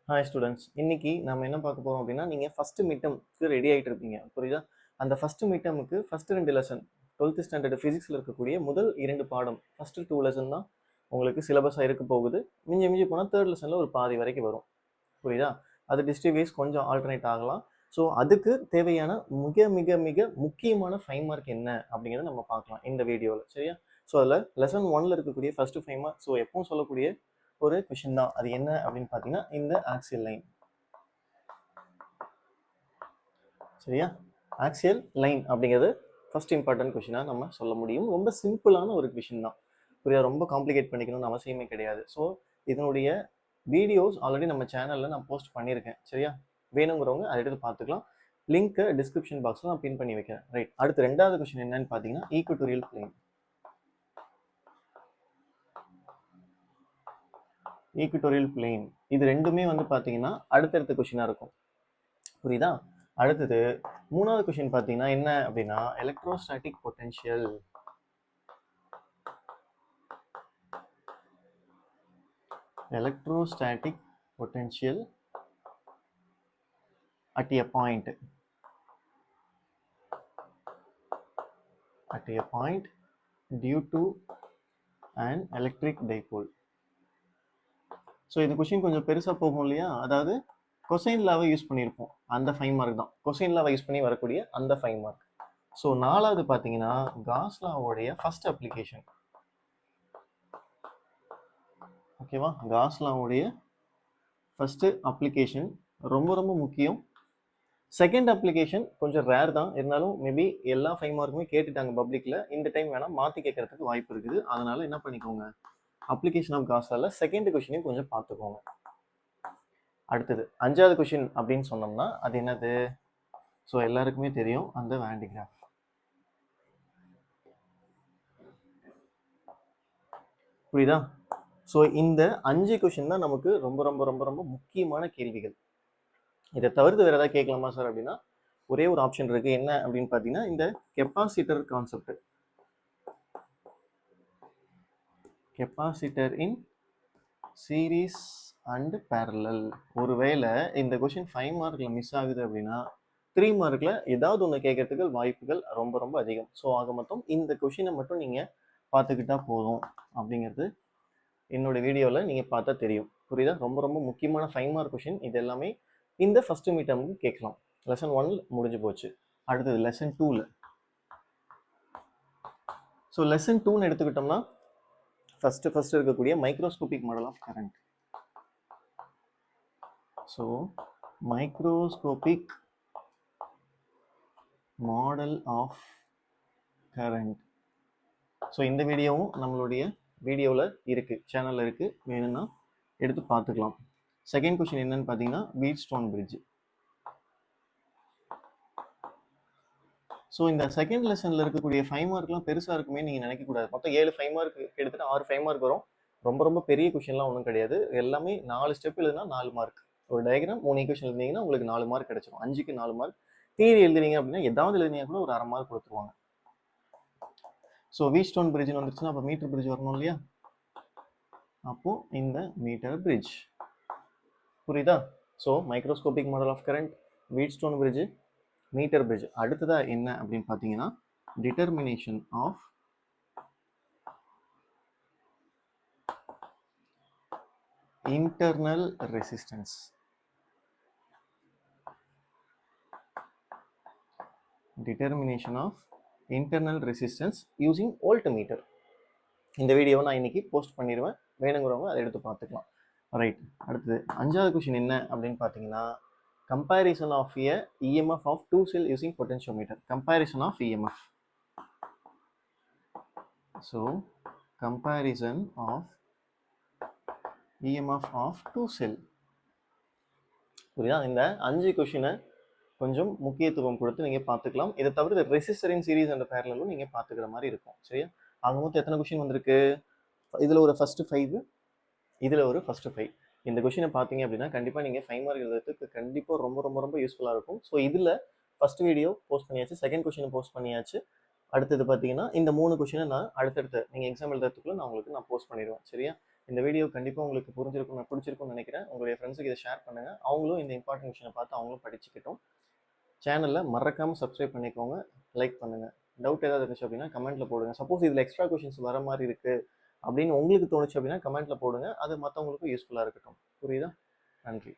Hi students, இன்னைக்கு நம்ம என்ன பார்க்க போறோம் அப்படின்னா, நீங்கள் ஃபர்ஸ்ட் மிட்டம்க்கு ரெடி ஆகிட்டு இருப்பீங்க, புரியுதா? அந்த ஃபர்ஸ்ட் மிட்டமுக்கு ஃபர்ஸ்ட் 2 லெசன் 12th ஸ்டாண்டர்ட் ஃபிசிக்ஸில் இருக்கக்கூடிய முதல் 2 பாடம், ஃபர்ஸ்ட் 2 லெசன் தான் உங்களுக்கு சிலபஸாக இருக்க போகுது. மிஞ்சி மிஞ்சி போனால் தேர்ட் லெசனில் ஒரு பாதி வரைக்கும் வரும், புரியுதா? அது டிஸ்ட்ரிக்ட் வைஸ் கொஞ்சம் ஆல்டர்னேட் ஆகலாம். ஸோ அதுக்கு தேவையான மிக மிக மிக முக்கியமான 5 மார்க் என்ன அப்படிங்கிறத நம்ம பார்க்கலாம் இந்த வீடியோவில், சரியா? ஸோ அதில் லெசன் 1ல் இருக்கக்கூடிய ஃபர்ஸ்ட் 5 மார்க், ஸோ எப்பவும் சொல்லக்கூடிய ஒரு கொஷின் தான். அது என்ன அப்படின்னு பார்த்தீங்கன்னா, இந்த ஆக்சியல் லைன், சரியா? ஆக்சியல் லைன் அப்படிங்கிறது ஃபர்ஸ்ட் இம்பார்ட்டன்ட் கொஷினாக நம்ம சொல்ல முடியும். ரொம்ப சிம்பிளான ஒரு கொஷின் தான், புரியா? ரொம்ப காம்ப்ளிகேட் பண்ணிக்கணும்னு அவசியமே கிடையாது. ஸோ இதனுடைய வீடியோஸ் ஆல்ரெடி நம்ம சேனலில் நான் போஸ்ட் பண்ணியிருக்கேன், சரியா? வேணுங்கிறவங்க அதை எடுத்து பார்த்துக்கலாம். லிங்க்கை டிஸ்கிரிப்ஷன் பாக்ஸில் நான் பின் பண்ணி வைக்கிறேன், ரைட்? அடுத்து ரெண்டாவது கொஷின் என்னன்னு பார்த்தீங்கன்னா, ஈக்குவட்டோரியல் பிளேன். ஈக்குவட்டோரியல் பிளேன் இது ரெண்டுமே வந்து பார்த்தீங்கன்னா அடுத்தடுத்த கொஷினாக இருக்கும், புரியுதா? அடுத்தது மூணாவது கொஷின் பார்த்தீங்கன்னா என்ன அப்படின்னா, electrostatic potential. Electrostatic potential at a point due to an electric dipole. So இது கொஷின் கொஞ்சம் பெருசாக போகும் இல்லையா? அதாவது கொசைன் லாவை யூஸ் பண்ணியிருப்போம், அந்த 5 மார்க் தான். கொசைன் லாவை யூஸ் பண்ணி வரக்கூடிய அந்த 5 மார்க். ஸோ நாலாவது பார்த்தீங்கன்னா காஸ் லாவோடைய ஃபர்ஸ்ட் அப்ளிகேஷன், ஓகேவா? காஸ் லாவோடைய ஃபர்ஸ்ட் அப்ளிகேஷன் ரொம்ப ரொம்ப முக்கியம். செகண்ட் அப்ளிகேஷன் கொஞ்சம் ரேர் தான், இருந்தாலும் மேபி எல்லா 5 மார்க்குமே கேட்டுட்டாங்க பப்ளிக்கில். இந்த டைம் வேணால் மாற்றி கேட்கறதுக்கு வாய்ப்பு இருக்குது. அதனால என்ன பண்ணிக்கோங்க, அப்ளிகேஷன் ஆஃப் காஸ் லாவில் செகண்ட் கொஷினையும் கொஞ்சம் பார்த்துக்கோங்க. அடுத்தது 5வது கொஷின் அப்படின்னு சொன்னோம்னா அது என்னது? ஸோ எல்லாருக்குமே தெரியும், அந்த வான் டி கிராஃப், புரியுதா? ஸோ இந்த 5 கொஷின் தான் நமக்கு ரொம்ப ரொம்ப ரொம்ப ரொம்ப முக்கியமான கேள்விகள். இதை தவிர்த்து வேற ஏதாவது கேட்கலாமா சார் அப்படின்னா, ஒரே ஒரு ஆப்ஷன் இருக்கு. என்ன அப்படின்னு பார்த்தீங்கன்னா, இந்த capacitor concept, capacitor in series and parallel. ஒருவேளை இந்த கொஷின் 5 மார்க்ல மிஸ் ஆகுது அப்படின்னா 3 மார்க்ல ஏதாவது ஒன்று கேட்கறதுக்கு வாய்ப்புகள் ரொம்ப ரொம்ப அதிகம். ஸோ ஆக மொத்தம் இந்த கொஷினை மட்டும் நீங்கள் பார்த்துக்கிட்டா போதும் அப்படிங்கிறது என்னோட வீடியோவில் நீங்கள் பார்த்தா தெரியும், புரியுதா? ரொம்ப ரொம்ப முக்கியமான 5 மார்க் கொஷின் இது எல்லாமே இந்த ஃபர்ஸ்ட் மீட்டமுக்கு கேட்கலாம். லெசன் 1 முடிஞ்சு போச்சு. அடுத்தது லெசன் 2ல. ஸோ லெசன் 2ன்னு எடுத்துக்கிட்டோம்னா ஃபர்ஸ்ட் இருக்கக்கூடிய microscopic model of current. So microscopic model of current. So இந்த வீடியோவும் நம்மளுடைய வீடியோவில் இருக்குது, சேனலில் இருக்குது, வேணும்னா எடுத்து பார்த்துக்கலாம். செகண்ட் கொஷின் என்னன்னு பார்த்தீங்கன்னா, வீட்ஸ்டோன் பிரிட்ஜ். ஸோ இந்த செகண்ட் லெசனில் இருக்கக்கூடிய 5 மார்க்லாம் பெருசாக இருக்குமே நீங்கள் நினைக்கக்கூடாது. மொத்தம் 7 5 மார்க் எடுத்துகிட்டு 6 5 மார்க் வரும். ரொம்ப ரொம்ப பெரிய கொஷின்லாம் ஒன்றும் கிடையாது. எல்லாமே 4 ஸ்டெப் எழுதுனா 4 மார்க். ஒரு டயக்ராம் 3 ஈக்குவேஷன் எழுதிங்கன்னா உங்களுக்கு 4 மார்க் கிடைச்சிடும். 5க்கு 4 மார்க். தியரி எழுதுறீங்க அப்படின்னா ஏதாவது எழுதினா கூட ஒரு அரை மார்க் கொடுத்துருவாங்க. ஸோ வீட்ஸ்டோன் பிரிட்ஜ்னு வந்துருச்சுன்னா அப்போ மீட்டர் பிரிட்ஜ் வரணும் இல்லையா? அப்போது இந்த மீட்டர் பிரிட்ஜ், புரியுதா? So microscopic model of current, Wheatstone bridge, metre bridge. அடுத்ததா என்ன அப்படின்னு பார்த்தீங்கன்னா, determination of internal resistance. Determination of internal resistance using voltmeter. இந்த வீடியோவை நான் இன்னைக்கு போஸ்ட் பண்ணிடுவேன், வேணுங்கிறவங்க அதை எடுத்து பார்த்துக்கலாம், ரைட்? அடுத்தது 5வது கொஷின் என்ன அப்படின்னு பார்த்தீங்கன்னா, comparison of a EMF of 2 cell using potentiometer. Comparison of EMF. So comparison of EMF of 2 cell. புரியுதா? இந்த 5 கொஷினை கொஞ்சம் முக்கியத்துவம் கொடுத்து நீங்கள் பார்த்துக்கலாம். இதை தவிர ரெசிஸ்டர் இன் சீரீஸ் அண்ட் பேரலலும் நீங்கள் பார்த்துக்கிற மாதிரி இருக்கும், சரியா? ஆக மொத்தம் எத்தனை கொஷின் வந்திருக்கு? இதில் ஒரு ஃபர்ஸ்ட் 5, இதில் ஒரு ஃபர்ஸ்ட் 5. இந்த கொஷினை பார்த்தீங்க அப்படின்னா கண்டிப்பாக நீங்கள் 5 மார்க் எழுதுறதுக்கு கண்டிப்பாக ரொம்ப ரொம்ப ரொம்ப யூஸ்ஃபுல்லாக இருக்கும். ஸோ இதில் ஃபர்ஸ்ட் வீடியோ போஸ்ட் பண்ணியாச்சு, செகண்ட் கொஷினை போஸ்ட் பண்ணியாச்சு. அடுத்தது பார்த்தீங்கன்னா இந்த 3 கொஷினை நான் அடுத்தடுத்து நீங்கள் எக்ஸாம் எழுதுறதுக்குள்ள நான் உங்களுக்கு போஸ்ட் பண்ணிடுவேன், சரியா? இந்த வீடியோ கண்டிப்பாக உங்களுக்கு பிடிச்சிருக்கும்னு நினைக்கிறேன். உங்களுடைய ஃப்ரெண்ட்ஸுக்கு இதை ஷேர் பண்ணுங்கள். அவங்களும் இந்த இம்பார்ட்டன்ட் விஷயம் பார்த்து அவங்களும் படிச்சுக்கிட்டோம். சேனலில் மறக்காமல் சப்ஸ்கிரைப் பண்ணிக்கோங்க, லைக் பண்ணுங்கள். டவுட் ஏதாவது இருந்துச்சு அப்படின்னா கமெண்ட்டில் போடுங்க. சப்போஸ் இதில் எக்ஸ்ட்ரா கொஷின்ஸ் வர மாதிரி இருக்குது அப்படின்னு உங்களுக்கு தோணுச்சு அப்படின்னா கமெண்ட்டில் போடுங்க. அது மற்றவங்களுக்கும் யூஸ்ஃபுல்லாக இருக்கட்டும். புரியுதா? நன்றி.